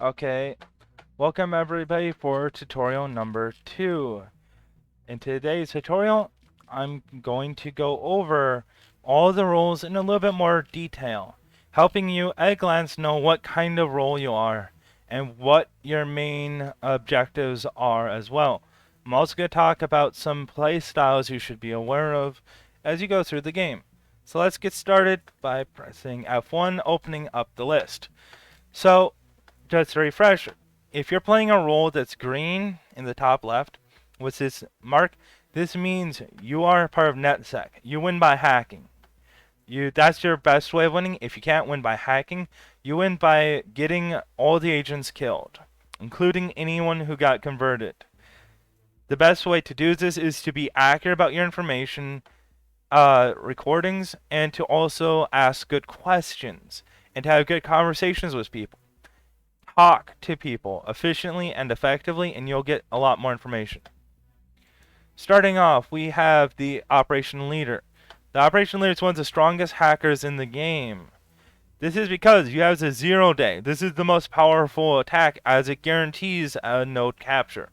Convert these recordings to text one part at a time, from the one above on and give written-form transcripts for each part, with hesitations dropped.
Okay, welcome everybody for tutorial number 2. In today's tutorial, I'm going to go over all the roles in a little bit more detail, helping you at a glance know what kind of role you are and what your main objectives are as well. I'm also going to talk about some play styles you should be aware of as you go through the game. So let's get started by pressing F1, opening up the list. So, just to refresh, if you're playing a role that's green in the top left with this mark, this means you are part of NetSec. You win by hacking. That's your best way of winning. If you can't win by hacking, you win by getting all the agents killed, including anyone who got converted. The best way to do this is to be accurate about your information, recordings, and to also ask good questions and to have good conversations with people. Talk to people efficiently and effectively, and you'll get a lot more information. Starting off, we have the Operation Leader. The Operation Leader is one of the strongest hackers in the game. This is because you have the 0 day. This is the most powerful attack as it guarantees a node capture.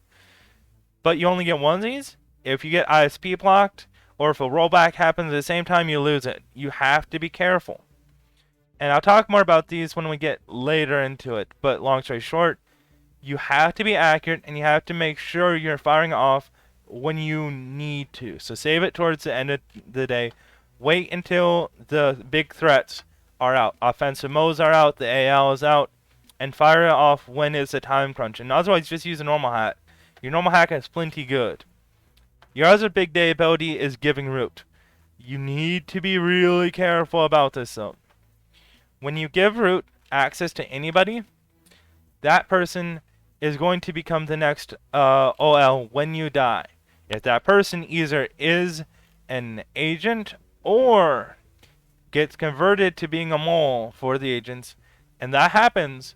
But you only get one of these. If you get ISP blocked, or if a rollback happens at the same time, you lose it. You have to be careful. And I'll talk more about these when we get later into it. But long story short, you have to be accurate and you have to make sure you're firing off when you need to. So save it towards the end of the day. Wait until the big threats are out. Offensive modes are out, the AL is out, and fire it off when it's a time crunch. And otherwise, just use a normal hack. Your normal hack is plenty good. Your other big day ability is giving root. You need to be really careful about this though. When you give root access to anybody, that person is going to become the next OL when you die. If that person either is an agent or gets converted to being a mole for the agents, and that happens,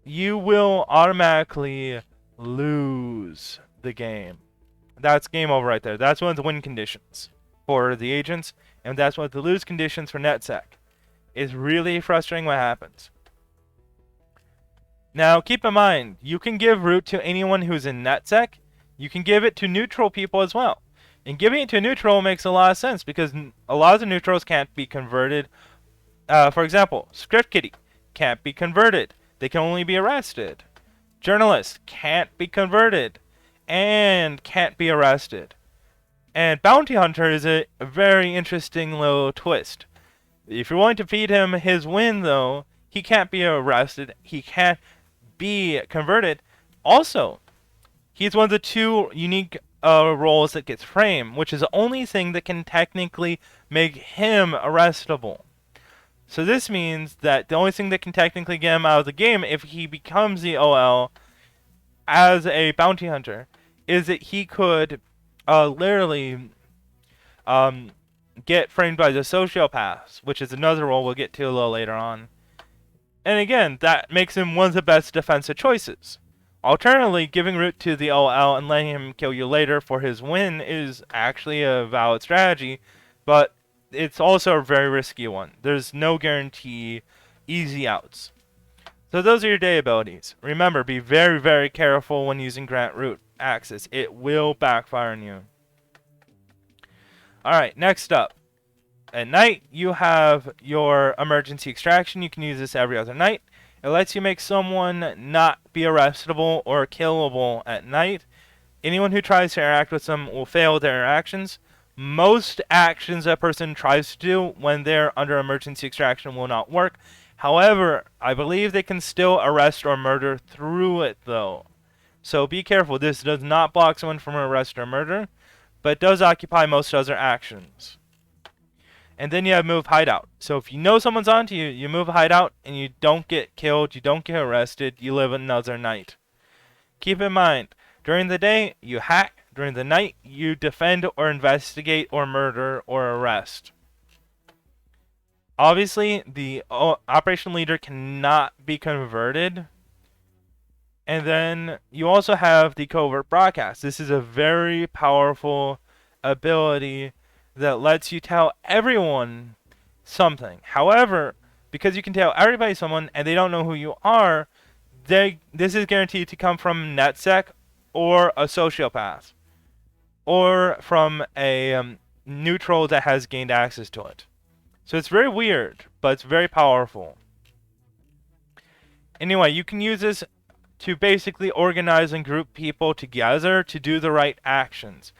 you will automatically lose the game. That's game over right there. That's one of the win conditions for the agents, and that's one of the lose conditions for NetSec. It's really frustrating what happens. Now, keep in mind, you can give root to anyone who's in NetSec. You can give it to neutral people as well. And giving it to neutral makes a lot of sense because a lot of the neutrals can't be converted. For example, Script Kiddie can't be converted. They can only be arrested. Journalists can't be converted and can't be arrested. And Bounty Hunter is a very interesting little twist. If you're willing to feed him his win, though, he can't be arrested. He can't be converted. Also, he's one of the 2 unique roles that gets framed, which is the only thing that can technically make him arrestable. So this means that the only thing that can technically get him out of the game if he becomes the OL as a bounty hunter is that he could literally get framed by the sociopaths, which is another role we'll get to a little later on. And again, that makes him one of the best defensive choices. Alternatively, giving root to the OL and letting him kill you later for his win is actually a valid strategy, but it's also a very risky one. There's no guarantee easy outs. So those are your day abilities. Remember, be very, very careful when using grant root access. It will backfire on you. Alright, next up. At night, you have your emergency extraction. You can use this every other night. It lets you make someone not be arrestable or killable at night. Anyone who tries to interact with them will fail their interactions. Most actions a person tries to do when they're under emergency extraction will not work. However, I believe they can still arrest or murder through it, though. So be careful. This does not block someone from arrest or murder, but it does occupy most other actions. And then you have move hideout. So if you know someone's onto you, you move hideout and you don't get killed, you don't get arrested, you live another night. Keep in mind, during the day, you hack. During the night, you defend or investigate or murder or arrest. Obviously, the operation leader cannot be converted. And then you also have the Covert Broadcast. This is a very powerful ability that lets you tell everyone something. However, because you can tell everybody someone and they don't know who you are, this is guaranteed to come from NetSec or a sociopath or from a neutral that has gained access to it. So it's very weird, but it's very powerful. Anyway, you can use this to basically organize and group people together to do the right actions.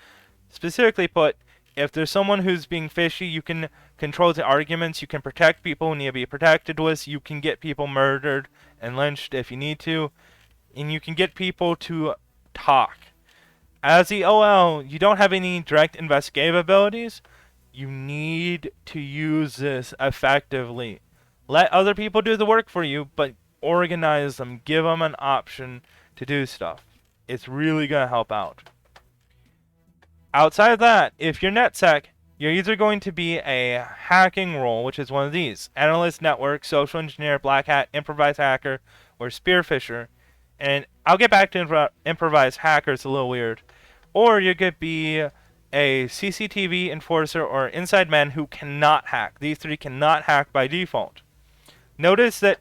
Specifically put, if there's someone who's being fishy, you can control the arguments, you can protect people who need to be protected with, you can get people murdered and lynched if you need to, and you can get people to talk. As the OL, you don't have any direct investigative abilities. You need to use this effectively. Let other people do the work for you, but organize them. Give them an option to do stuff. It's really going to help out. Outside of that, if you're NetSec, you're either going to be a hacking role, which is one of these: Analyst, Network, Social Engineer, Black Hat, Improvised Hacker, or Spearfisher. And I'll get back to Improvised Hacker, it's a little weird. Or you could be a CCTV enforcer or inside man who cannot hack. These three cannot hack by default. Notice that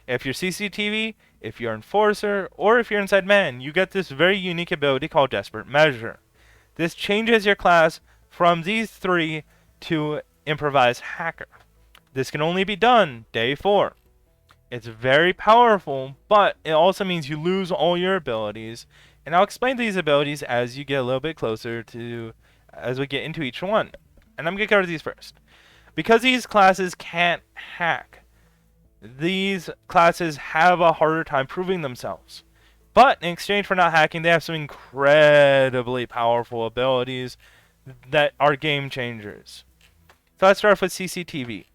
if you're CCTV, if you're enforcer, or if you're inside man, you get this very unique ability called Desperate Measure. This changes your class from these three to Improvised Hacker. This can only be done day 4. It's very powerful, but it also means you lose all your abilities. And I'll explain these abilities as you get a little bit closer to, as we get into each one. And I'm going to cover these first. Because these classes can't hack, these classes have a harder time proving themselves. But in exchange for not hacking, they have some incredibly powerful abilities that are game changers. So let's start off with CCTV.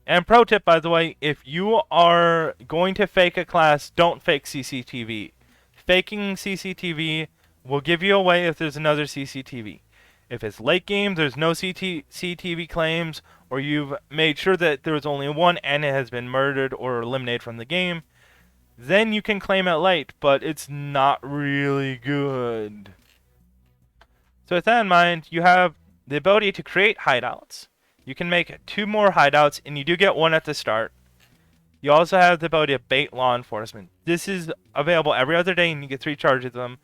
And pro tip, by the way, if you are going to fake a class, don't fake CCTV. Faking CCTV will give you away if there's another CCTV. If it's late game, there's no CCTV claims, or you've made sure that there was only one and it has been murdered or eliminated from the game, then you can claim it late, but it's not really good. So with that in mind, you have the ability to create hideouts. You can make 2 more hideouts, and you do get 1 at the start. You also have the ability to bait law enforcement. This is available every other day, and you get 3 charges of them.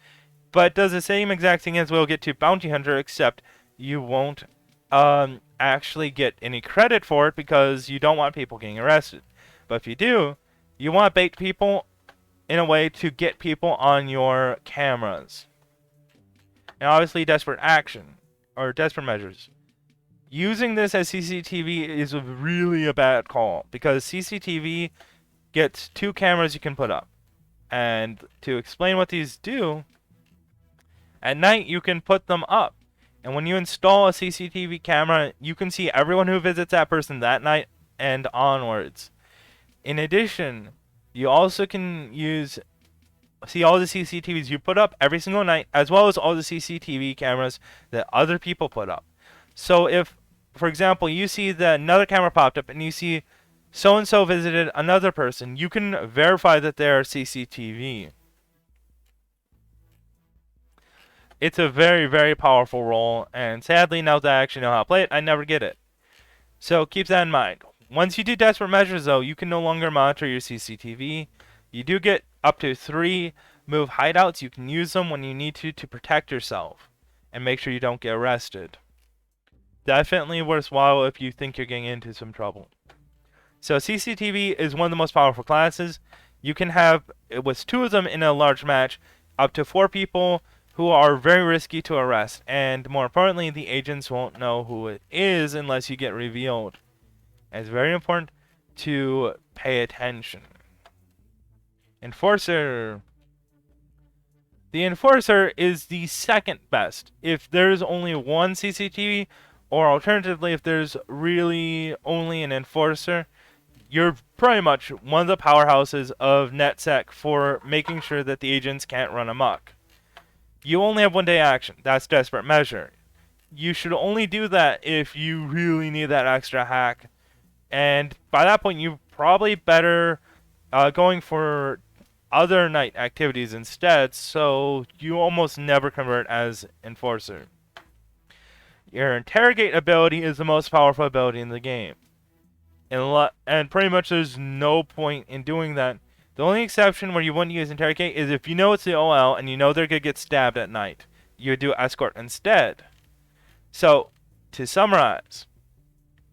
But it does the same exact thing as we'll get to Bounty Hunter, except you won't actually get any credit for it because you don't want people getting arrested. But if you do, you want to bait people in a way to get people on your cameras. And obviously, desperate action, or desperate measures. Using this as CCTV is really a bad call, because CCTV gets 2 cameras you can put up. And to explain what these do, at night you can put them up. And when you install a CCTV camera, you can see everyone who visits that person that night and onwards. In addition, you also can see all the CCTVs you put up every single night, as well as all the CCTV cameras that other people put up. So if, for example, you see that another camera popped up and you see so-and-so visited another person, you can verify that they're CCTV. It's a very, very powerful role, and sadly, now that I actually know how to play it, I never get it. So keep that in mind. Once you do desperate measures, though, you can no longer monitor your CCTV. You do get up to 3 move hideouts. You can use them when you need to protect yourself and make sure you don't get arrested. Definitely worthwhile if you think you're getting into some trouble. So CCTV is one of the most powerful classes. You can have, with 2 of them in a large match, up to 4 people who are very risky to arrest. And more importantly, the agents won't know who it is unless you get revealed. And it's very important to pay attention. Enforcer. The Enforcer is the second best. If there's only one CCTV, or alternatively, if there's really only an Enforcer, you're pretty much one of the powerhouses of NetSec for making sure that the agents can't run amok. You only have 1 day action. That's Desperate Measure. You should only do that if you really need that extra hack. And by that point, you're probably better going for other night activities instead, so you almost never convert as Enforcer. Your Interrogate ability is the most powerful ability in the game. And pretty much there's no point in doing that The only exception where you wouldn't use interrogate is if you know it's the OL and you know they're going to get stabbed at night. You would do escort instead. So, to summarize,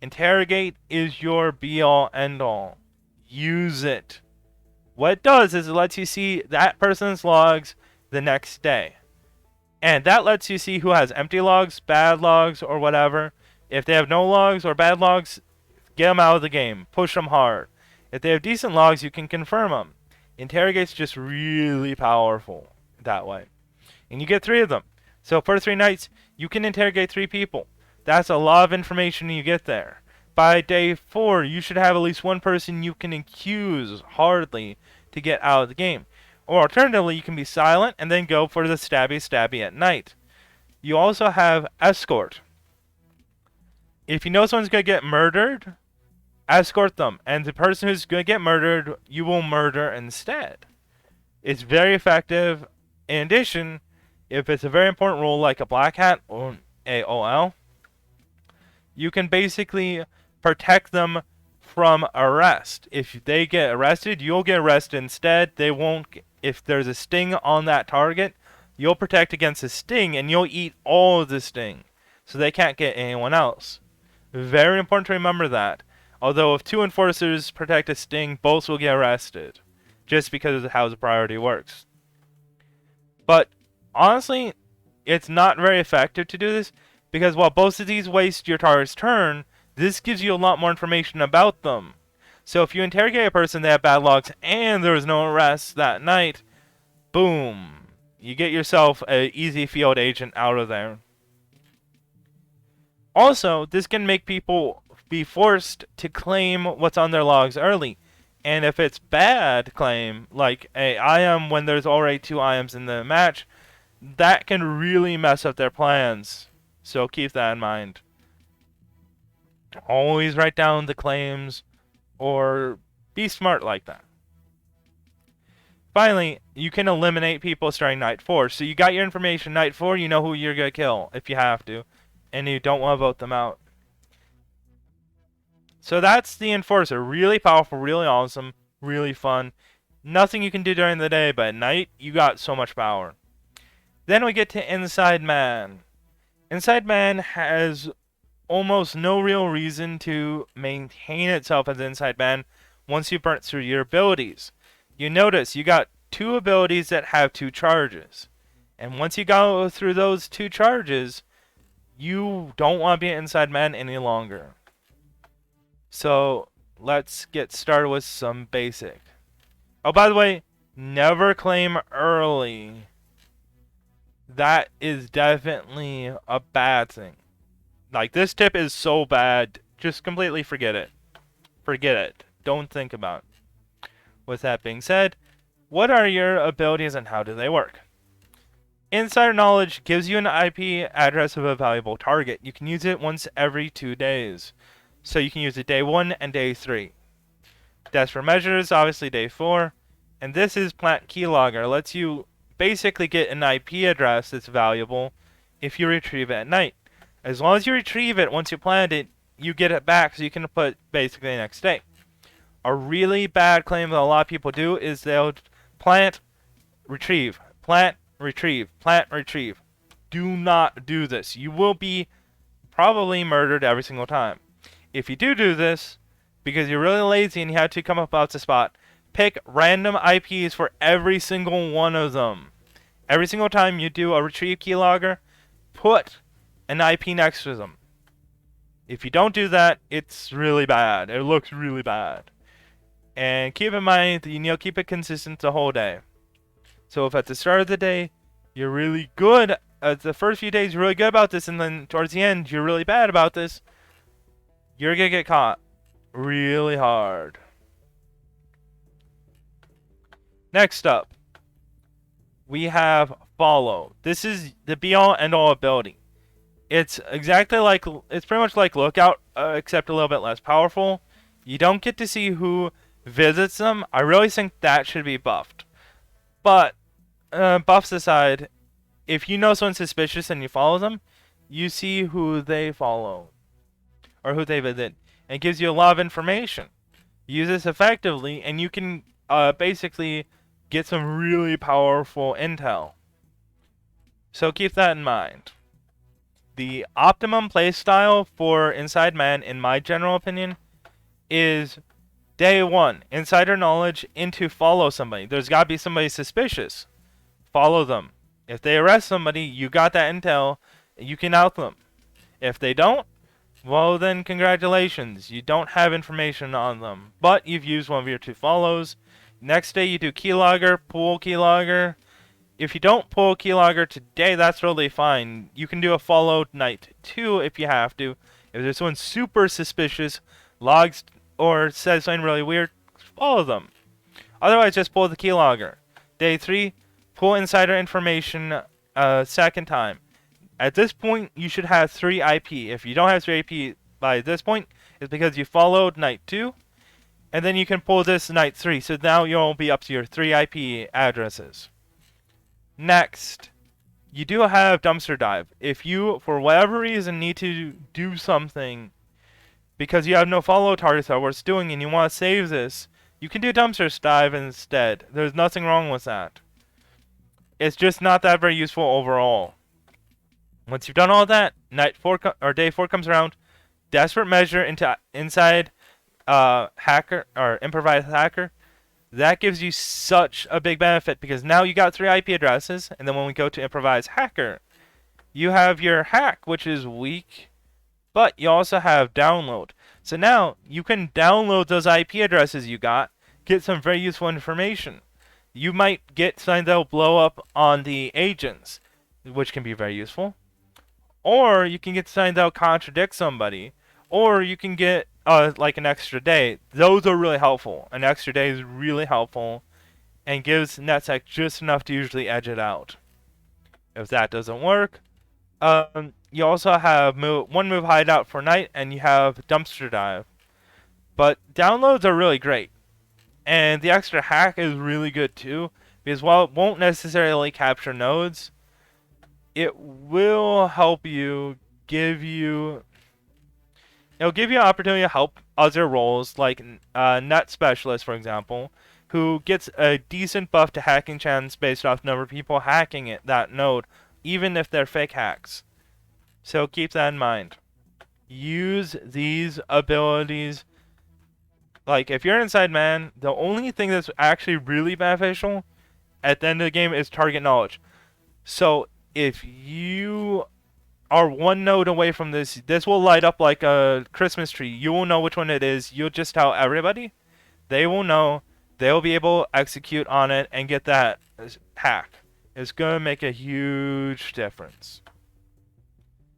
interrogate is your be-all, end-all. Use it. What it does is it lets you see that person's logs the next day. And that lets you see who has empty logs, bad logs, or whatever. If they have no logs or bad logs, get them out of the game. Push them hard. If they have decent logs, you can confirm them. Interrogate's just really powerful that way. And you get 3 of them. So for 3 nights, you can interrogate 3 people. That's a lot of information you get there. By day 4, you should have at least 1 person you can accuse hardly to get out of the game. Or alternatively, you can be silent and then go for the stabby at night. You also have escort. If you know someone's going to get murdered, escort them. And the person who's going to get murdered, you will murder instead. It's very effective. In addition, if it's a very important role like a black hat or a OL, you can basically protect them from arrest. If they get arrested, you'll get arrested instead. They won't. If there's a sting on that target, you'll protect against the sting and you'll eat all of the sting. So they can't get anyone else. Very important to remember that. Although if 2 enforcers protect a sting, both will get arrested. Just because of how the priority works. But honestly, it's not very effective to do this. Because while both of these waste your target's turn, this gives you a lot more information about them. So if you interrogate a person, they have bad logs, and there was no arrest that night, boom. You get yourself an easy field agent out of there. Also, this can make people be forced to claim what's on their logs early. And if it's bad claim, like a IM when there's already 2 IMs in the match, that can really mess up their plans. So keep that in mind. Always write down the claims or be smart like that. Finally, you can eliminate people starting night 4. So you got your information night 4, you know who you're going to kill if you have to. And you don't want to vote them out. So that's the Enforcer. Really powerful, really awesome, really fun. Nothing you can do during the day, but at night, you got so much power. Then we get to Inside Man. Inside Man has almost no real reason to maintain itself as Inside Man once you've burnt through your abilities. You notice you got 2 abilities that have 2 charges. And once you go through those 2 charges, you don't want to be an Inside Man any longer. So let's get started with some basic. Oh, by the way, never claim early. That is definitely a bad thing. Like, this tip is so bad, just completely forget it. Forget it. Don't think about it. With that being said, what are your abilities and how do they work? Insider Knowledge gives you an IP address of a valuable target. You can use it once every 2 days. So you can use it day 1 and day 3. Desperate Measures, obviously day 4. And this is Plant Keylogger. It lets you basically get an IP address that's valuable if you retrieve it at night. As long as you retrieve it once you plant it, you get it back so you can put basically the next day. A really bad claim that a lot of people do is they'll plant, retrieve, plant, retrieve, plant, retrieve. Do not do this. You will be probably murdered every single time. If you do this, because you're really lazy and you have to come up out the spot, pick random IPs for every single one of them. Every single time you do a retrieve keylogger, put an IP next to them. If you don't do that, it's really bad. It looks really bad. And keep in mind that you need to keep it consistent the whole day. So if at the start of the day, you're really good, at the first few days you're really good about this, and then towards the end you're really bad about this, you're going to get caught really hard. Next up, we have Follow. This is the be-all, end-all ability. It's exactly like, it's pretty much like Lookout, except a little bit less powerful. You don't get to see who visits them. I really think that should be buffed. But, buffs aside, if you know someone's suspicious and you follow them, you see who they follow. Or who they visit. And it gives you a lot of information. Use this effectively, and you can basically get some really powerful intel. So keep that in mind. The optimum playstyle for Inside Man, in my general opinion, is day one, insider knowledge into follow somebody. There's got to be somebody suspicious. Follow them. If they arrest somebody, you got that intel, you can out them. If they don't, well then congratulations, you don't have information on them, but you've used one of your two follows. Next day you do keylogger, pull keylogger. If you don't pull keylogger today, that's totally fine. You can do a follow night 2 if you have to. If there's someone super suspicious, logs or says something really weird, follow them. Otherwise, just pull the keylogger. Day 3, pull insider information second time. At this point, you should have 3 IP. If you don't have 3 IP by this point, it's because you followed night 2, and then you can pull this night 3. So now you'll be up to your 3 IP addresses. Next, you do have dumpster dive. If you, for whatever reason, need to do something because you have no follow targets that are worth doing and you want to save this, you can do dumpster dive instead. There's nothing wrong with that. It's just not that very useful overall. Once you've done all that, day 4 comes around. Desperate measure into inside hacker or improvised hacker. That gives you such a big benefit because now you got 3 IP addresses, and then when we go to improvised hacker, you have your hack, which is weak, but you also have download. So now you can download those IP addresses you got, get some very useful information. You might get something that will blow up on the agents, which can be very useful. Or you can get something that will contradict somebody. Or you can get like an extra day. Those are really helpful. An extra day is really helpful and gives NetSec just enough to usually edge it out. If that doesn't work, you also have one move hideout for night, and you have dumpster dive. But downloads are really great. And the extra hack is really good too, because while it won't necessarily capture nodes, it will help you it'll give you an opportunity to help other roles, like net specialist, for example, who gets a decent buff to hacking chance based off number of people hacking that node, even if they're fake hacks. So keep that in mind. Use these abilities. Like, if you're Inside Man, the only thing that's actually really beneficial at the end of the game is target knowledge. So if you are one node away from this will light up like a Christmas tree. You will know which one it is. You'll just tell everybody. They will know. They'll be able to execute on it and get that hack. It's going to make a huge difference.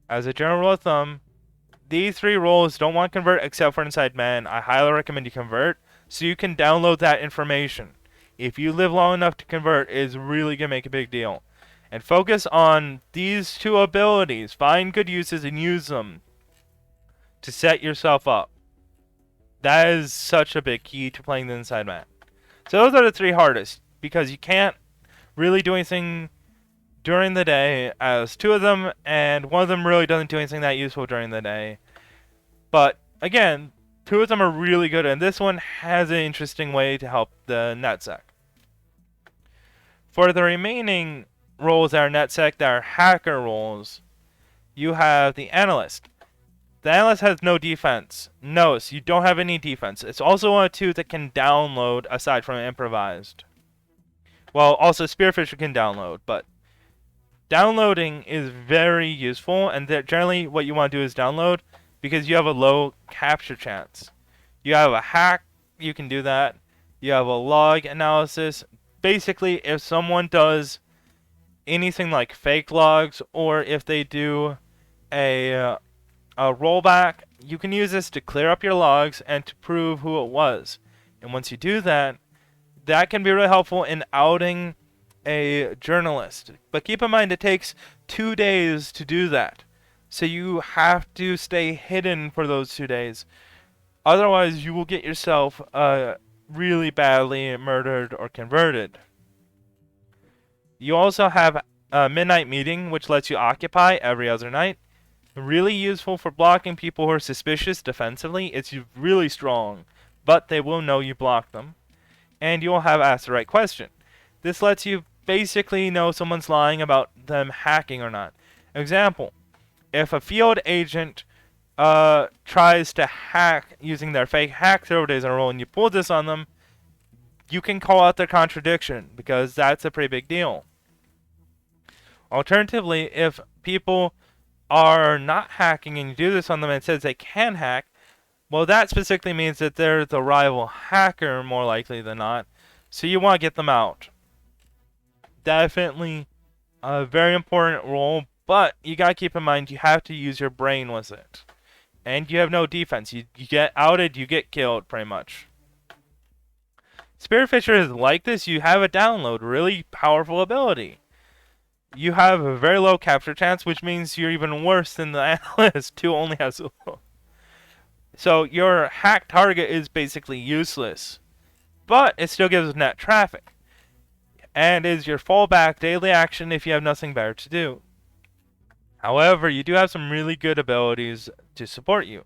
As a general rule of thumb, these 3 roles don't want to convert except for Inside Man. I highly recommend you convert so you can download that information. If you live long enough to convert, it's really going to make a big deal. And focus on these 2 abilities. Find good uses and use them to set yourself up. That is such a big key to playing the Inside Man. So those are the 3 hardest, because you can't really do anything during the day as 2 of them, and one of them really doesn't do anything that useful during the day. But again, 2 of them are really good, and this one has an interesting way to help the NetSec. For the remaining roles that are NetSec, that are hacker roles, you have the Analyst. The Analyst has no defense. No, so you don't have any defense. It's also one of 2 that can download aside from improvised. Well, also Spearfisher can download, but downloading is very useful, and generally what you want to do is download because you have a low capture chance. You have a hack, you can do that. You have a log analysis. Basically, if someone does anything like fake logs, or if they do a rollback, you can use this to clear up your logs and to prove who it was. And once you do that, that can be really helpful in outing a journalist. But keep in mind, it takes 2 days to do that. So you have to stay hidden for those 2 days. Otherwise, you will get yourself really badly murdered or converted. You also have a midnight meeting, which lets you occupy every other night. Really useful for blocking people who are suspicious defensively. It's really strong, but they will know you blocked them. and you'll have asked the right question. This lets you basically know someone's lying about them hacking or not. Example, if a field agent tries to hack using their fake hack 0 days in a row and you pull this on them, you can call out their contradiction because that's a pretty big deal. Alternatively, if people are not hacking and you do this on them and it says they can hack, well, that specifically means that they're the rival hacker more likely than not, so you want to get them out. Definitely a very important role, but you gotta keep in mind you have to use your brain with it. And you have no defense. You get outed, you get killed, pretty much. Spearfisher is like this. You have a download, really powerful ability. You have a very low capture chance, which means you're even worse than the Analyst, who only has a low. So your hack target is basically useless, but it still gives net traffic, and is your fallback daily action if you have nothing better to do. However, you do have some really good abilities to support you.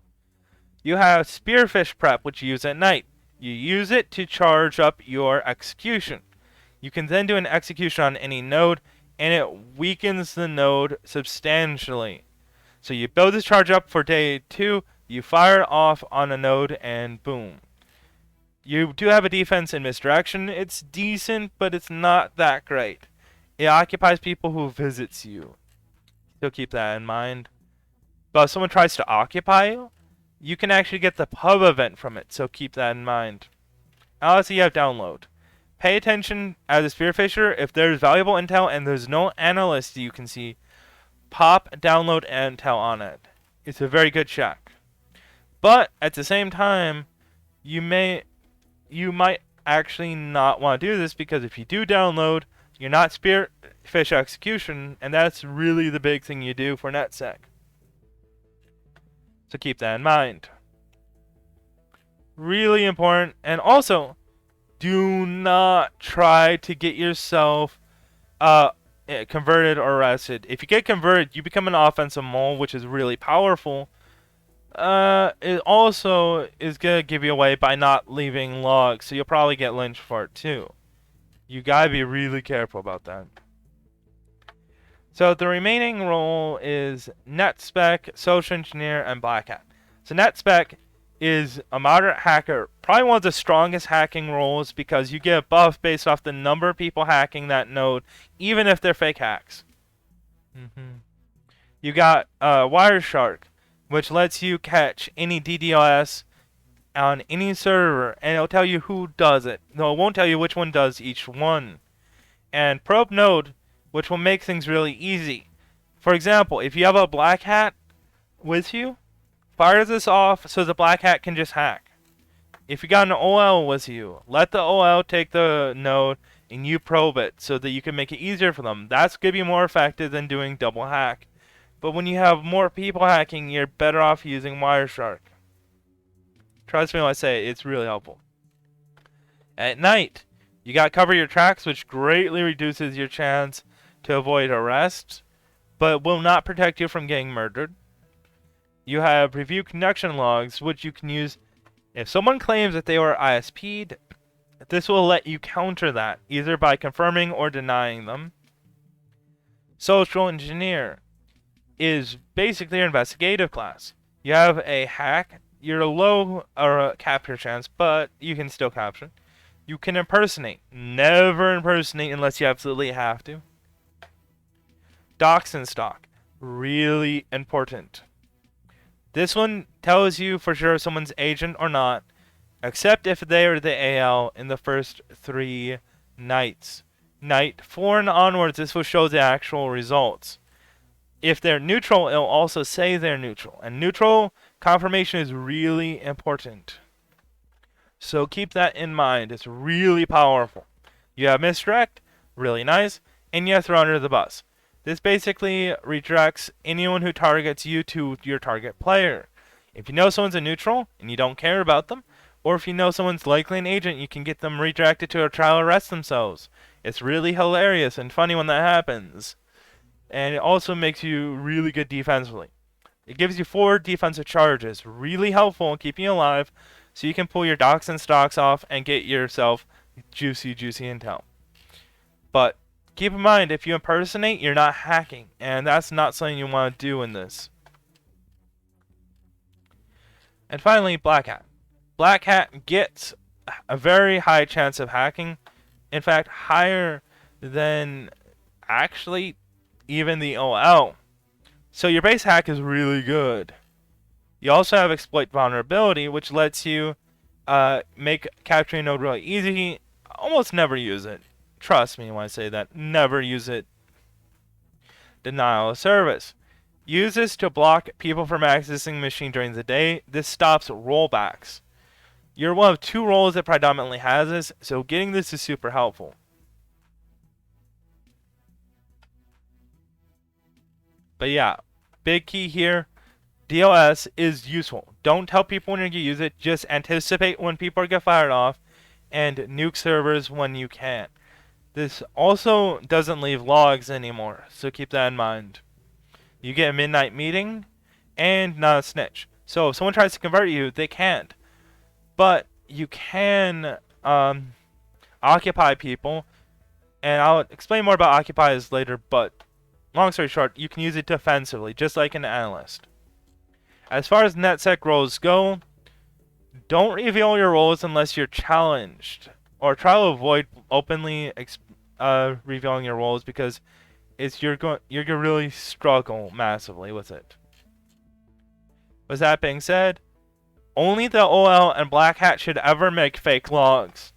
You have Spearfish Prep, which you use at night. You use it to charge up your execution. You can then do an execution on any node, and it weakens the node substantially. So you build this charge up for day 2, you fire it off on a node, and boom. You do have a defense in misdirection. It's decent, but it's not that great. It occupies people who visits you. So keep that in mind. But if someone tries to occupy you, you can actually get the pub event from it, so keep that in mind. Now let's see you have download. Pay attention as a Spearfisher. If there's valuable intel and there's no analyst you can see, pop download intel on it. It's a very good check. But at the same time, you might actually not want to do this, because if you do download, you're not Spearfish execution, and that's really the big thing you do for NetSec. So keep that in mind. Really important. And also, do not try to get yourself converted or arrested. If you get converted, you become an offensive mole, which is really powerful. It also is going to give you away by not leaving logs, so you'll probably get lynched for it too. You gotta be really careful about that. So the remaining role is NetSpec, Social Engineer, and Black Hat. So NetSpec is a moderate hacker, probably one of the strongest hacking roles, because you get a buff based off the number of people hacking that node, even if they're fake hacks. You got Wireshark, which lets you catch any DDoS on any server, and it'll tell you who does it. No, it won't tell you which one does each one. And Probe Node, which will make things really easy. For example, if you have a black hat with you, fire this off so the black hat can just hack. If you got an OL with you, let the OL take the node and you probe it so that you can make it easier for them. That's going to be more effective than doing double hack. But when you have more people hacking, you're better off using Wireshark. Trust me when I say it, it's really helpful. At night, you got Cover Your Tracks, which greatly reduces your chance to avoid arrest, but will not protect you from getting murdered. You have Review Connection Logs, which you can use if someone claims that they were ISP'd. This will let you counter that, either by confirming or denying them. Social Engineer is basically your investigative class. You have a hack. You're a low capture chance, but you can still capture. You can impersonate. Never impersonate unless you absolutely have to. Dox and Stalk. Really important. This one tells you for sure if someone's agent or not, except if they are the AL in the first 3 nights. Night 4 and onwards, this will show the actual results. If they're neutral, it'll also say they're neutral. And neutral confirmation is really important. So keep that in mind. It's really powerful. You have Misdirect, really nice, and you have Throw Under the Bus. This basically redirects anyone who targets you to your target player. If you know someone's a neutral and you don't care about them, or if you know someone's likely an agent, you can get them redirected to a trial arrest themselves. It's really hilarious and funny when that happens. And it also makes you really good defensively. It gives you 4 defensive charges, really helpful in keeping you alive, so you can pull your Dox and Stocks off and get yourself juicy intel. But keep in mind, if you impersonate, you're not hacking, and that's not something you want to do in this. And finally, Black Hat. Black Hat gets a very high chance of hacking. In fact, higher than actually even the OL. So your base hack is really good. You also have exploit vulnerability, which lets you make capturing a node really easy. Almost never use it. Trust me when I say that. Never use it. Denial of service. Use this to block people from accessing the machine during the day. This stops rollbacks. You're one of 2 roles that predominantly has this, so getting this is super helpful. But yeah, big key here, DOS is useful. Don't tell people when you're going to use it, just anticipate when people get fired off, and nuke servers when you can. This also doesn't leave logs anymore, so keep that in mind. You get a midnight meeting, and not a snitch. So if someone tries to convert you, they can't. But you can occupy people, and I'll explain more about occupies later, but long story short, you can use it defensively, just like an analyst. As far as NetSec roles go, don't reveal your roles unless you're challenged, or try to avoid openly revealing your roles because you're gonna really struggle massively with it. With that being said, only the OL and Black Hat should ever make fake logs.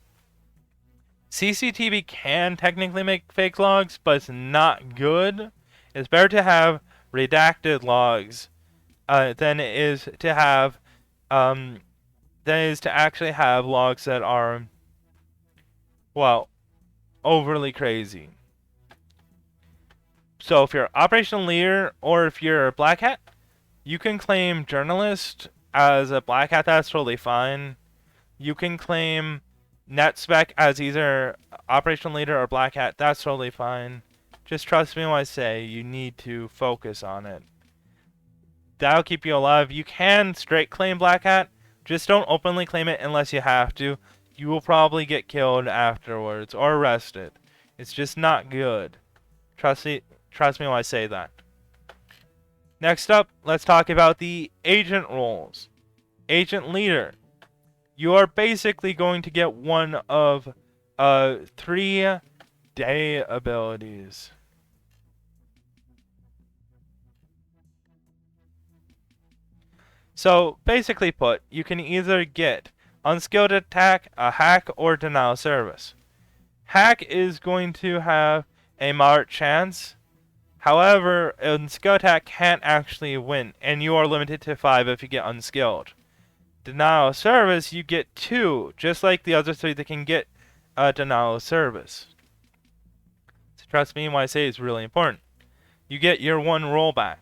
CCTV can technically make fake logs, but it's not good. It's better to have redacted logs than it is to have actually have logs that are, well, overly crazy. So if you're operational leader or if you're a Black Hat, you can claim journalist as a Black Hat. That's totally fine. You can claim NetSpec as either operational leader or Black Hat. That's totally fine. Just trust me when I say you need to focus on it. That'll keep you alive. You can straight claim Black Hat. Just don't openly claim it unless you have to. You will probably get killed afterwards or arrested. It's just not good. Trust me when I say that. Next up, let's talk about the agent roles. Agent leader. You are basically going to get one of 3 day abilities. So, basically put, you can either get unskilled attack, a hack, or denial of service. Hack is going to have a moderate chance. However, unskilled attack can't actually win, and you are limited to 5 if you get unskilled. Denial of service, you get 2, just like the other 3 that can get denial of service. So trust me when I say it's really important. You get your 1 rollback.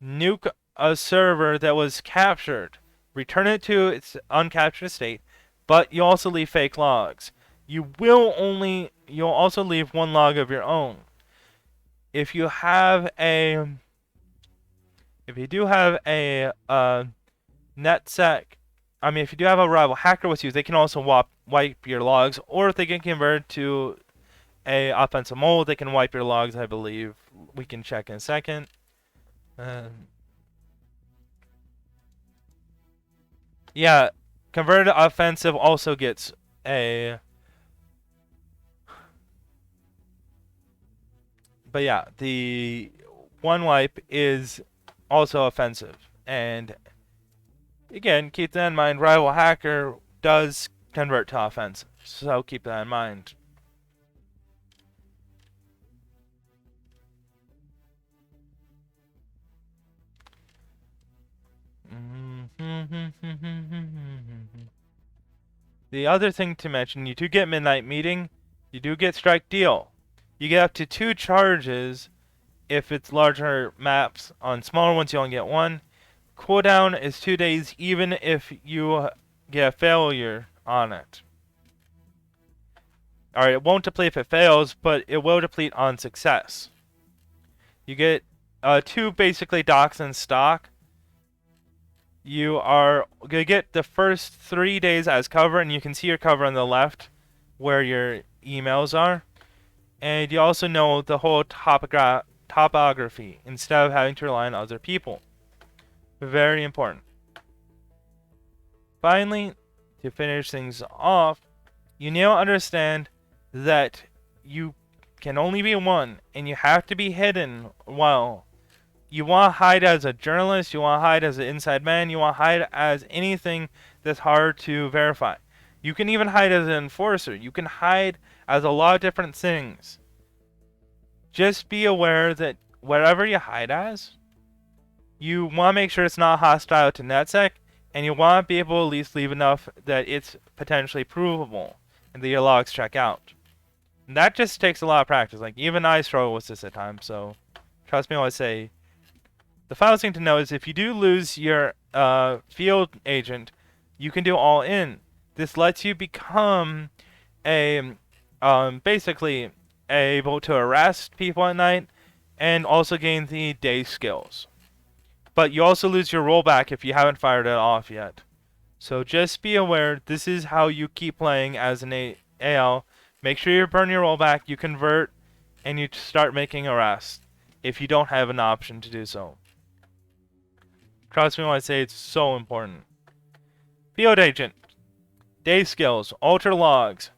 Nuke a server that was captured. Return it to its uncaptured state, but you also leave fake logs. You'll also leave 1 log of your own. If you do have a NetSec, if you do have a rival hacker with you, they can also wipe your logs, or if they get converted to a offensive mode, they can wipe your logs, I believe. We can check in a second. Yeah, converted offensive also gets a... But yeah, the 1 wipe is also offensive. And again, keep that in mind. Rival hacker does convert to offensive, so keep that in mind. The other thing to mention, you do get midnight meeting, you do get strike deal. You get up to 2 charges if it's larger maps. On smaller ones, you only get 1. Cooldown is 2 days, even if you get a failure on it. Alright, it won't deplete if it fails, but it will deplete on success. You get 2 basically docs in stock. You are going to get the first 3 days as cover, and you can see your cover on the left. where your emails are, and you also know the whole topography instead of having to rely on other people. Very important. Finally, to finish things off, you need to understand that you can only be one, and you have to be hidden well. You want to hide as a journalist, you want to hide as an inside man, you want to hide as anything that's hard to verify. You can even hide as an enforcer. You can hide as a lot of different things. Just be aware that whatever you hide as, you want to make sure it's not hostile to NetSec, and you want to be able to at least leave enough that it's potentially provable and that your logs check out. And that just takes a lot of practice. Like, even I struggle with this at times, so trust me when I say. The final thing to know is if you do lose your field agent, you can do all in. This lets you become a basically able to arrest people at night and also gain the day skills. But you also lose your rollback if you haven't fired it off yet. So just be aware, this is how you keep playing as an AL. Make sure you burn your rollback, you convert, and you start making arrests if you don't have an option to do so. Trust me when I say it's so important. Field agent, day skills, alter logs,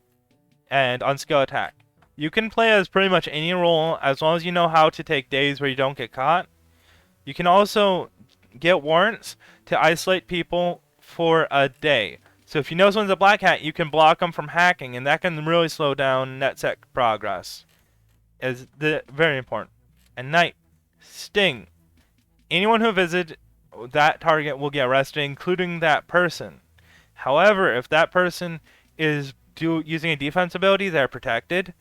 and unskill attack. You can play as pretty much any role as long as you know how to take days where you don't get caught. You can also get warrants to isolate people for a day. So if you know someone's a black hat, you can block them from hacking, and that can really slow down NetSec progress. Is very important. And night, sting. Anyone who visits that target will get arrested, including that person. However, if that person is using a defense ability, they're protected.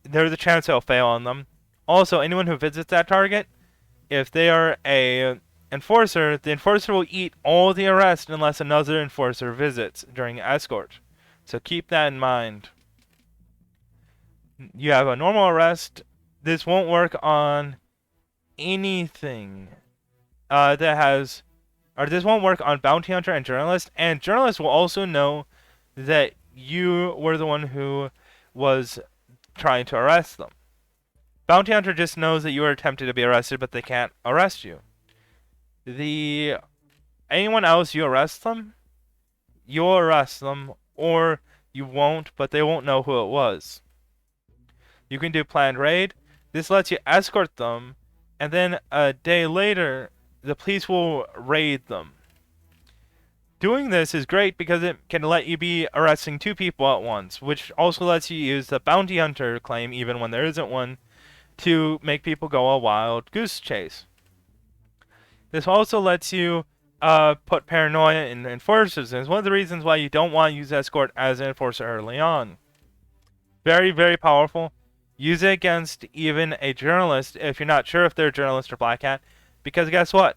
There's a chance they'll fail on them. Also, anyone who visits that target, if they are a enforcer, the enforcer will eat all the arrest unless another enforcer visits during escort. So keep that in mind. You have a normal arrest. This won't work on anything this won't work on bounty hunter and journalist. And journalist will also know that you were the one who was trying to arrest them. Bounty hunter just knows that you were attempting to be arrested, but they can't arrest you. Anyone else, you arrest them, you'll arrest them, or you won't, but they won't know who it was. You can do planned raid. This lets you escort them, and then a day later, the police will raid them. Doing this is great because it can let you be arresting 2 people at once, which also lets you use the bounty hunter claim, even when there isn't one, to make people go a wild goose chase. This also lets you put paranoia in enforcers, and it's one of the reasons why you don't want to use escort as an enforcer early on. Very, very powerful. Use it against even a journalist if you're not sure if they're a journalist or black hat, because guess what?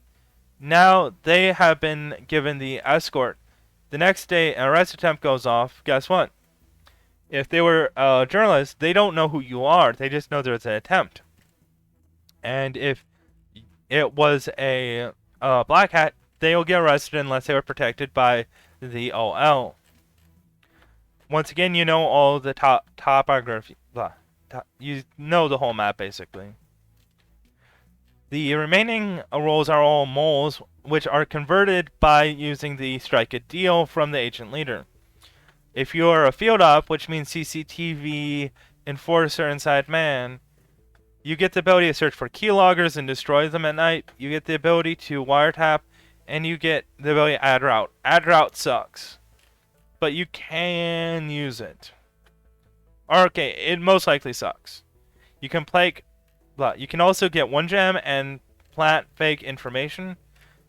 Now they have been given the escort. The next day an arrest attempt goes off. Guess what? If they were a journalist, they don't know who you are. They just know there's an attempt. And if it was a black hat, they will get arrested unless they were protected by the OL. Once again, you know all the topography. You know the whole map, basically. The remaining roles are all moles, which are converted by using the strike a deal from the agent leader. If you're a field op, which means CCTV, enforcer, inside man, you get the ability to search for keyloggers and destroy them at night. You get the ability to wiretap, and you get the ability to add route. Add route sucks, but you can use it. Or, okay, it most likely sucks. You can also get 1 gem and plant fake information,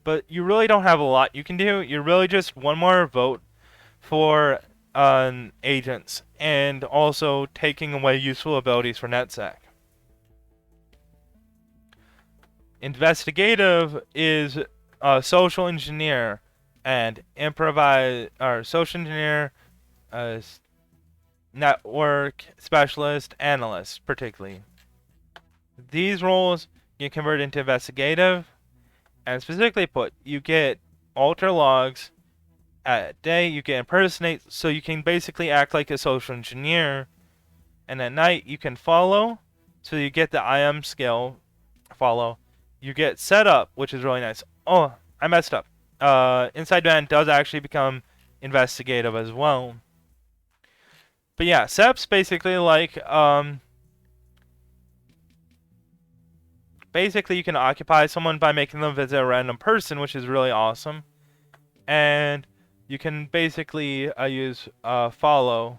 but you really don't have a lot you can do. You're really just one more vote for agents, and also taking away useful abilities for NetSec. Investigative is a social engineer and social engineer, network specialist, analyst, particularly. These roles get converted into investigative, and specifically put, you get alter logs, At day, you can impersonate, so you can basically act like a social engineer. And at night, you can follow, so you get the IM skill, follow. You get setup, which is really nice. Oh, I messed up. Inside Man does actually become investigative as well. But yeah, setup's basically like, basically you can occupy someone by making them visit a random person, which is really awesome. And you can basically use follow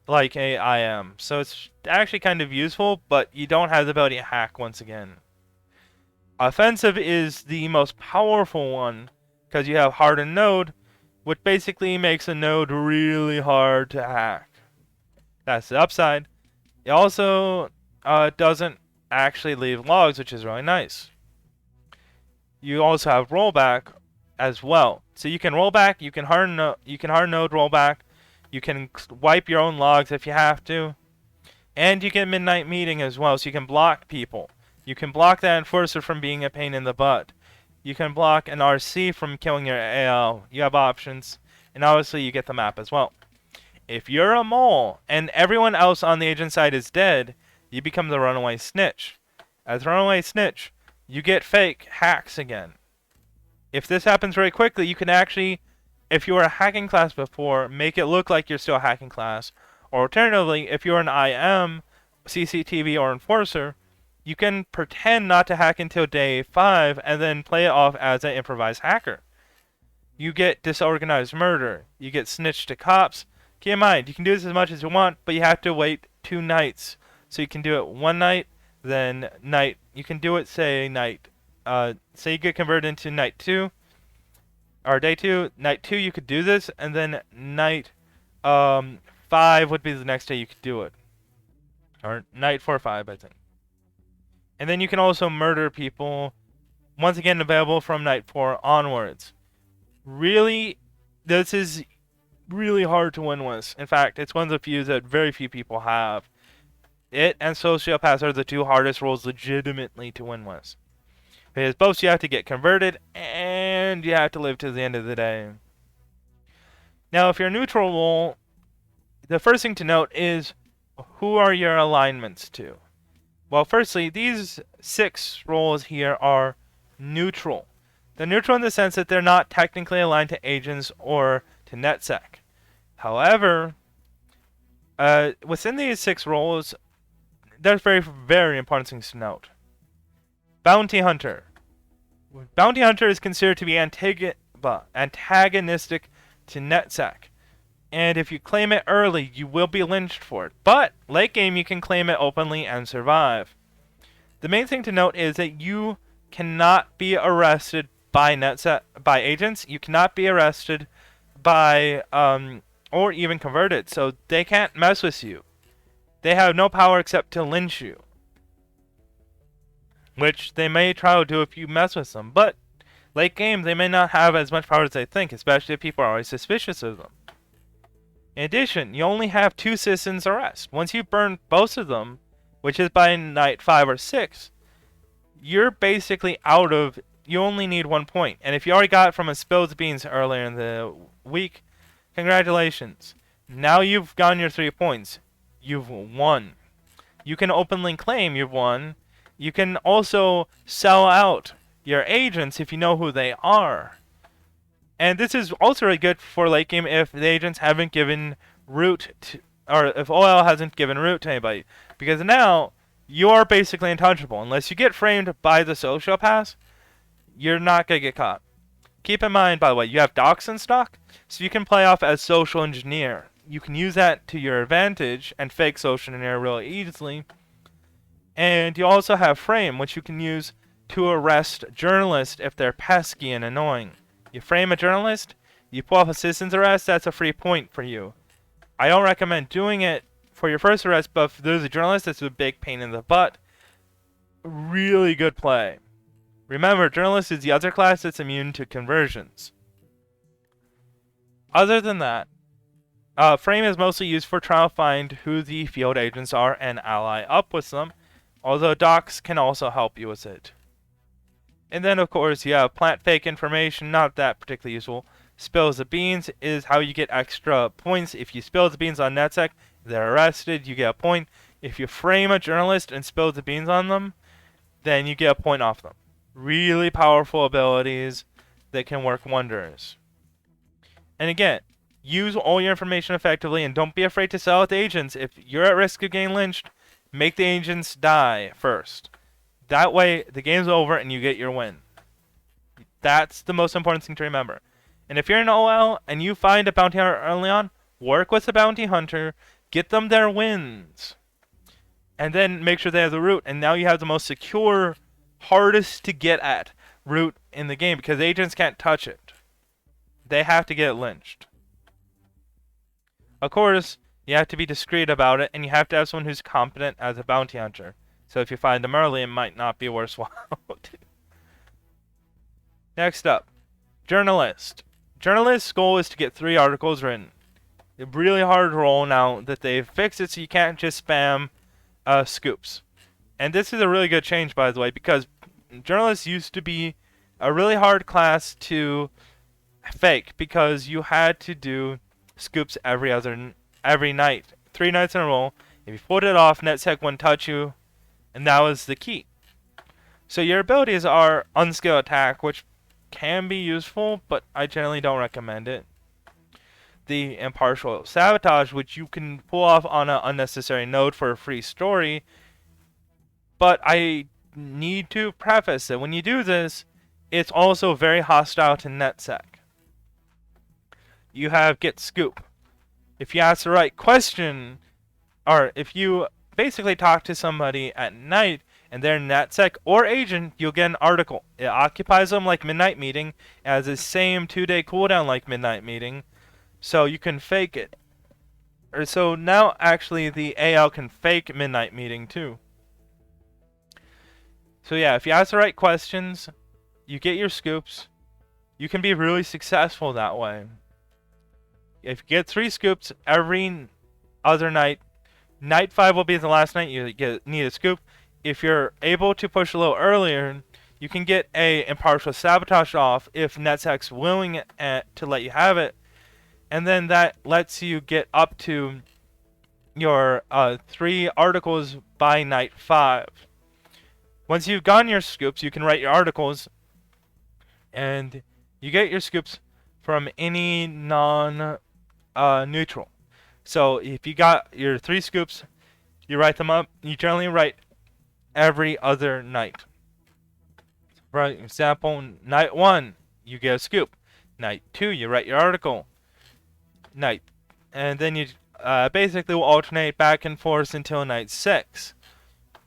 like a IM. So it's actually kind of useful, but you don't have the ability to hack once again. Offensive is the most powerful one because you have hardened node, which basically makes a node really hard to hack. That's the upside. It also doesn't actually leave logs, which is really nice. You also have rollback as well, so you can roll back. You can hard node rollback. You can wipe your own logs if you have to, and you get midnight meeting as well, so you can block people. You can block that enforcer from being a pain in the butt. You can block an RC from killing your AL. You have options, and obviously you get the map as well. If you're a mole and everyone else on the agent side is dead, you become the Runaway Snitch. As Runaway Snitch, you get fake hacks again. If this happens very quickly, you can actually, if you were a hacking class before, make it look like you're still a hacking class. Or alternatively, if you're an IM, CCTV, or enforcer, you can pretend not to hack until day 5 and then play it off as an improvised hacker. You get disorganized murder. You get snitch to cops. Keep in mind, you can do this as much as you want, but you have to wait 2 nights. So you can do it one night, then night. You can do it, say, night. Say you get converted into night 2, or day 2. Night 2, you could do this, and then night 5 would be the next day you could do it. Or night 4 or 5, I think. And then you can also murder people, once again available from night 4 onwards. Really, this is really hard to win with. In fact, it's one of the few that very few people have. It and Sociopaths are the 2 hardest roles legitimately to win with. Because both you have to get converted and you have to live to the end of the day. Now, if you're a neutral role, the first thing to note is who are your alignments to? Well, firstly, these 6 roles here are neutral. They're neutral in the sense that they're not technically aligned to agents or to NetSec. However, within these 6 roles, there's very, very important things to note. Bounty Hunter. Bounty Hunter is considered to be antagonistic to NetSec. And if you claim it early, you will be lynched for it. But late game, you can claim it openly and survive. The main thing to note is that you cannot be arrested by agents. You cannot be arrested by or even converted. So they can't mess with you. They have no power except to lynch you, which they may try to do if you mess with them. But late game, they may not have as much power as they think, especially if people are always suspicious of them. In addition, you only have 2 citizens arrest. Once you burn both of them, which is by night 5 or 6, you're basically out of. You only need 1 point. And if you already got it from a spilled beans earlier in the week, congratulations. Now you've gotten your 3 points. You've won. You can openly claim you've won. You can also sell out your agents if you know who they are. And this is also really good for late game if the agents haven't given root to, or if OL hasn't given root to anybody. Because now, you're basically untouchable. Unless you get framed by the sociopath, you're not going to get caught. Keep in mind, by the way, you have docs in stock, so you can play off as social engineer. You can use that to your advantage and fake social engineer really easily. And you also have frame, which you can use to arrest journalists if they're pesky and annoying. You frame a journalist, you pull off a citizen's arrest, that's a free point for you. I don't recommend doing it for your first arrest, but if there's a journalist that's a big pain in the butt, really good play. Remember, journalist is the other class that's immune to conversions. Other than that, frame is mostly used for trying to find who the field agents are and ally up with them, although docs can also help you with it. And then, of course, you have plant fake information, not that particularly useful. Spills the beans is how you get extra points. If you spill the beans on NetSec, they're arrested, you get a point. If you frame a journalist and spill the beans on them, then you get a point off them. Really powerful abilities that can work wonders. And again, use all your information effectively and don't be afraid to sell it to agents. If you're at risk of getting lynched, make the agents die first. That way, the game's over and you get your win. That's the most important thing to remember. And if you're in OL and you find a bounty hunter early on, work with the bounty hunter, get them their wins, and then make sure they have the route. And now you have the most secure, hardest to get at route in the game because agents can't touch it. They have to get lynched. Of course, you have to be discreet about it, and you have to have someone who's competent as a bounty hunter. So if you find them early, it might not be worthwhile. Next up, journalist. Journalist's goal is to get 3 articles written. A really hard role now that they've fixed it so you can't just spam scoops. And this is a really good change, by the way, because journalists used to be a really hard class to fake because you had to do scoops every night, 3 nights in a row. If you pulled it off, NetSec wouldn't touch you, and that was the key. So your abilities are unskilled attack, which can be useful, but I generally don't recommend it. The impartial sabotage, which you can pull off on an unnecessary node for a free story, but I need to preface that when you do this, it's also very hostile to NetSec. You have get scoop. If you ask the right question, or if you basically talk to somebody at night and they're NetSec or agent, you'll get an article. It occupies them like Midnight Meeting, it has the same 2-day cooldown like Midnight Meeting, so you can fake it. So now actually the AL can fake Midnight Meeting too. So yeah, if you ask the right questions, you get your scoops. You can be really successful that way. If you get 3 scoops every other night, night 5 will be the last night you need a scoop. If you're able to push a little earlier, you can get a impartial sabotage off if NetSec's willing to let you have it. And then that lets you get up to your 3 articles by night 5. Once you've gotten your scoops, you can write your articles, and you get your scoops from any non-neutral. So if you got your 3 scoops, you write them up. You generally write every other night. For example, night 1, you get a scoop. Night 2, you write your article. And then you basically will alternate back and forth until night 6.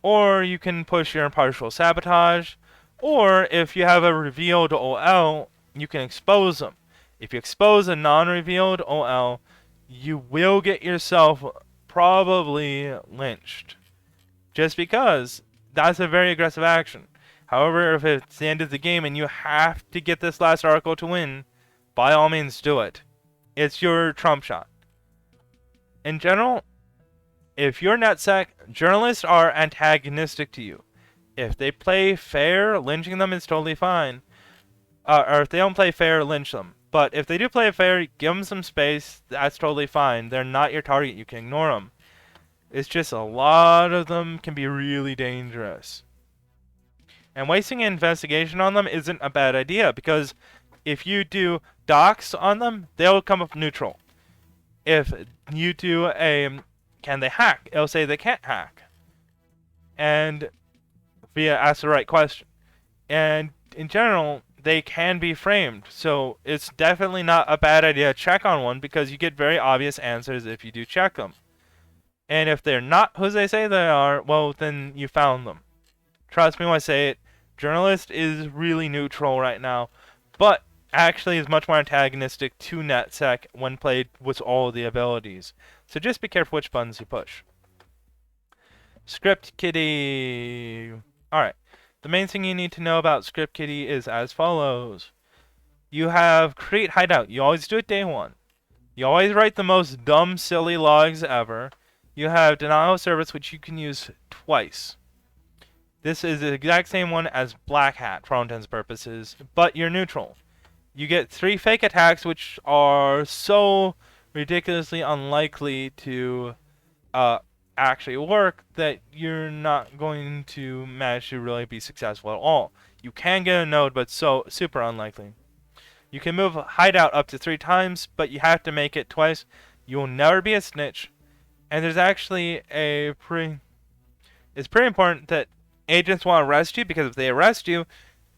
Or you can push your impartial sabotage, or if you have a revealed OL, you can expose them. If you expose a non-revealed OL, you will get yourself probably lynched. Just because that's a very aggressive action. However, if it's the end of the game and you have to get this last article to win, by all means do it. It's your trump shot. In general, if you're NetSec, journalists are antagonistic to you. If they play fair, lynching them is totally fine. Or if they don't play fair, lynch them. But if they do play fair, give them some space. That's totally fine. They're not your target. You can ignore them. It's just a lot of them can be really dangerous. And wasting an investigation on them isn't a bad idea, because if you do docs on them, they'll come up neutral. If you do a can they hack, it'll say they can't hack. And via ask the right question. And in general, they can be framed. So it's definitely not a bad idea to check on one, because you get very obvious answers if you do check them. And if they're not who they say they are, well, then you found them. Trust me when I say it, journalist is really neutral right now, but actually is much more antagonistic to NetSec when played with all of the abilities. So just be careful which buttons you push. Script Kiddie. Alright, the main thing you need to know about Script Kiddie is as follows. You have create hideout. You always do it day 1. You always write the most dumb, silly logs ever. You have denial of service, which you can use twice. This is the exact same one as Black Hat for all intents and purposes, but you're neutral. You get 3 fake attacks, which are so ridiculously unlikely to uh, actually work that you're not going to manage to really be successful at all. You can get a node, but so super unlikely. You can move Hideout up to 3 times, but you have to make it twice. You will never be a snitch. And there's actually it's pretty important that agents want to arrest you, because if they arrest you,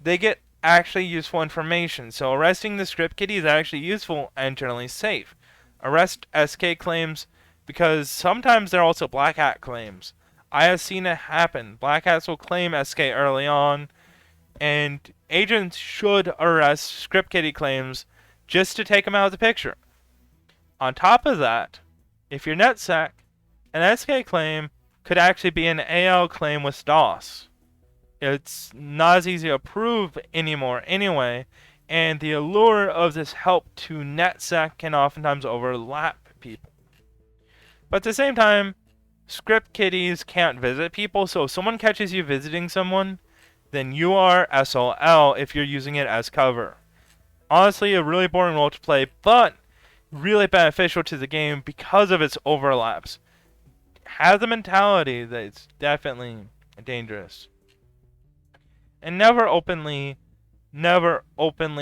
they get actually useful information. So arresting the script kiddie is actually useful and generally safe. Arrest SK claims, because sometimes they're also black hat claims. I have seen it happen. Black hats will claim SK early on, and agents should arrest script kiddie claims just to take them out of the picture. On top of that, if you're NetSec, an SK claim could actually be an AL claim with DOS. It's not as easy to prove anymore anyway, and the allure of this help to NetSec can oftentimes overlap people. But at the same time, script kiddies can't visit people, so if someone catches you visiting someone, then you are SOL if you're using it as cover. Honestly, a really boring role to play, but really beneficial to the game because of its overlaps. Have the mentality that it's definitely dangerous. And never openly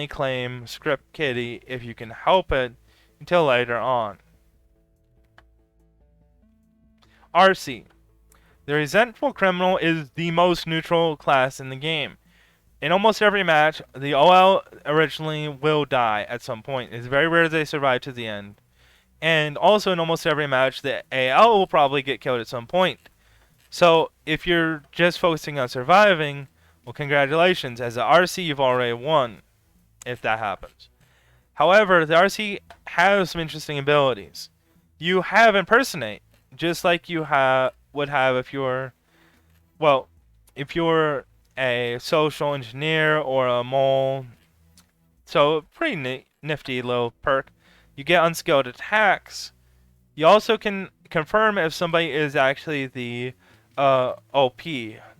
claim script kiddie if you can help it until later on. RC. The Resentful Criminal is the most neutral class in the game. In almost every match, the OL originally will die at some point. It's very rare they survive to the end. And also in almost every match, the AL will probably get killed at some point. So if you're just focusing on surviving, well, congratulations. As an RC, you've already won, if that happens. However, the RC has some interesting abilities. You have Impersonate, just like you would have if you're a social engineer or a mole. So, pretty nifty little perk. You get unskilled attacks. You also can confirm if somebody is actually the OP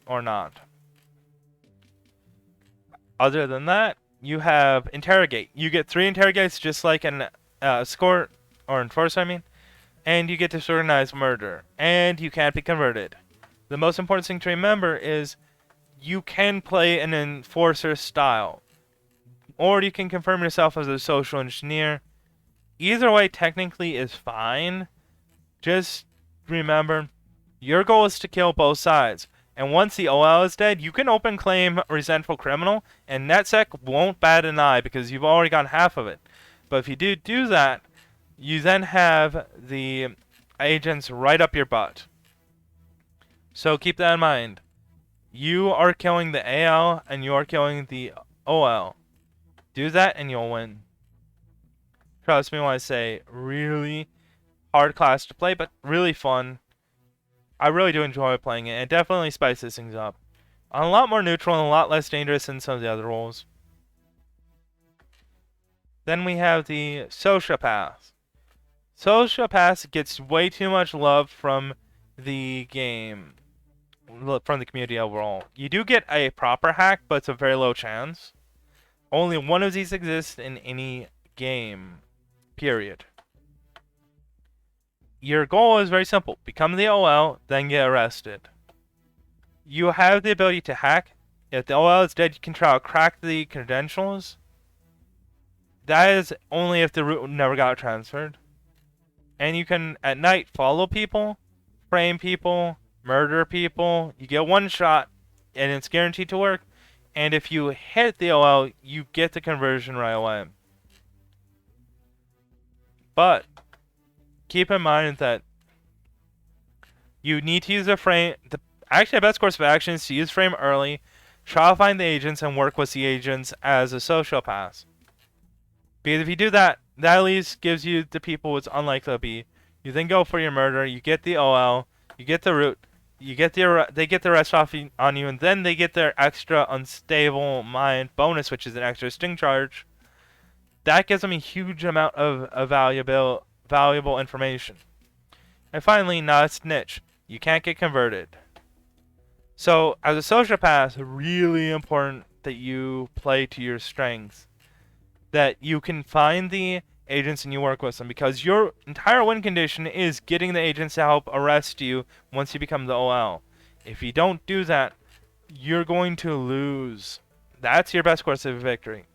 or not. Other than that, you have Interrogate. You get 3 Interrogates just like an escort, or enforcer, I mean. And you get Disorganized Murder. And you can't be converted. The most important thing to remember is you can play an enforcer style. Or you can confirm yourself as a social engineer. Either way technically is fine. Just remember, your goal is to kill both sides. And once the OL is dead, you can open claim Resentful Criminal, and NetSec won't bat an eye because you've already gotten half of it. But if you do that, you then have the agents right up your butt. So keep that in mind. You are killing the AL, and you are killing the OL. Do that, and you'll win. Trust me when I say really hard class to play, but really fun. I really do enjoy playing it. It definitely spices things up. A lot more neutral and a lot less dangerous than some of the other roles. Then we have the Sociopath. Sociopath gets way too much love from the game, from the community overall. You do get a proper hack, but it's a very low chance. Only one of these exists in any game, period. Your goal is very simple. Become the OL, then get arrested. You have the ability to hack. If the OL is dead, you can try to crack the credentials. That is only if the root never got transferred. And you can, at night, follow people, frame people, murder people. You get one shot, and it's guaranteed to work. And if you hit the OL, you get the conversion right away. But keep in mind that you need to use a frame. Actually, the best course of action is to use frame early, try to find the agents, and work with the agents as a sociopath. Because if you do that, that at least gives you the people it's unlikely to be. You then go for your murder, you get the OL, you get the root, they get the rest off on you, and then they get their extra unstable mind bonus, which is an extra sting charge. That gives them a huge amount of valuable information. And finally, not a snitch. You can't get converted. So, as a sociopath, really important that you play to your strengths. that you can find the agents and you work with them, because your entire win condition is getting the agents to help arrest you once you become the OL. If you don't do that, you're going to lose. That's your best course of victory.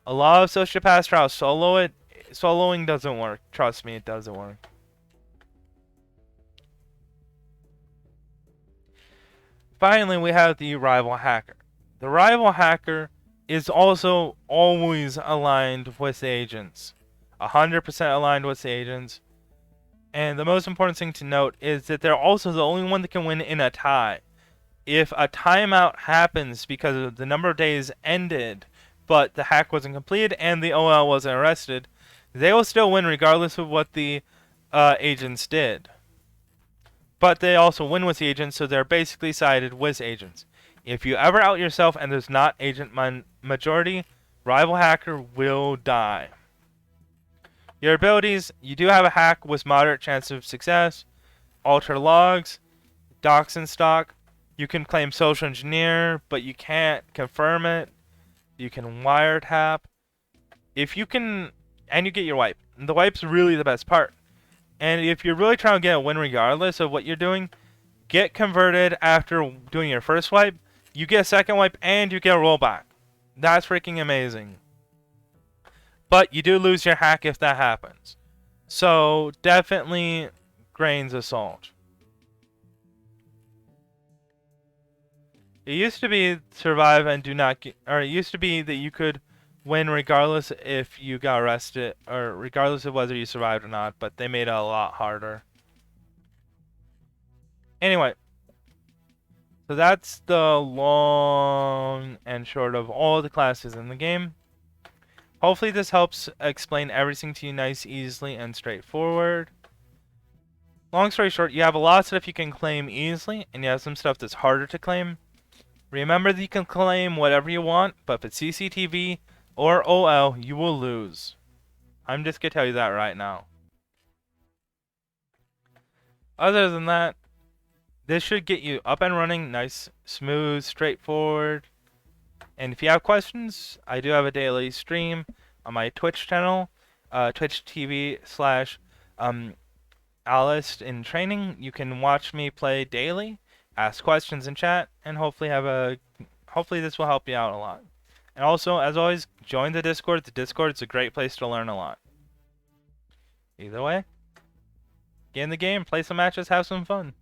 A lot of sociopaths try to solo it. Soloing doesn't work. Trust me, it doesn't work. Finally, we have the rival hacker. The rival hacker is also always aligned with the agents. 100% aligned with the agents. And the most important thing to note is that they're also the only one that can win in a tie. If a timeout happens because of the number of days ended, but the hack wasn't completed and the OL wasn't arrested, they will still win regardless of what the agents did. But they also win with the agents, so they're basically sided with agents. If you ever out yourself and there's not agent majority, rival hacker will die. Your abilities: you do have a hack with moderate chance of success, alter logs, dox and stock. You can claim social engineer, but you can't confirm it. You can wiretap. If you can, and you get your wipe. The wipe's really the best part. And if you're really trying to get a win regardless of what you're doing, get converted after doing your first wipe. You get a second wipe and you get a rollback. That's freaking amazing. But you do lose your hack if that happens. So definitely grains of salt. It used to be survive and do not get, or it used to be that you could win regardless if you got arrested, or regardless of whether you survived or not, but they made it a lot harder. Anyway, so that's the long and short of all the classes in the game. Hopefully this helps explain everything to you nice, easily, and straightforward. Long story short, you have a lot of stuff you can claim easily, and you have some stuff that's harder to claim. Remember that you can claim whatever you want, but if it's CCTV or OL, you will lose. I'm just going to tell you that right now. Other than that, this should get you up and running, nice, smooth, straightforward. And if you have questions, I do have a daily stream on my Twitch channel, Twitch TV / Analyst in training. You can watch me play daily, ask questions in chat, and hopefully this will help you out a lot. And also, as always, join the Discord. The Discord is a great place to learn a lot. Either way, get in the game, play some matches, have some fun.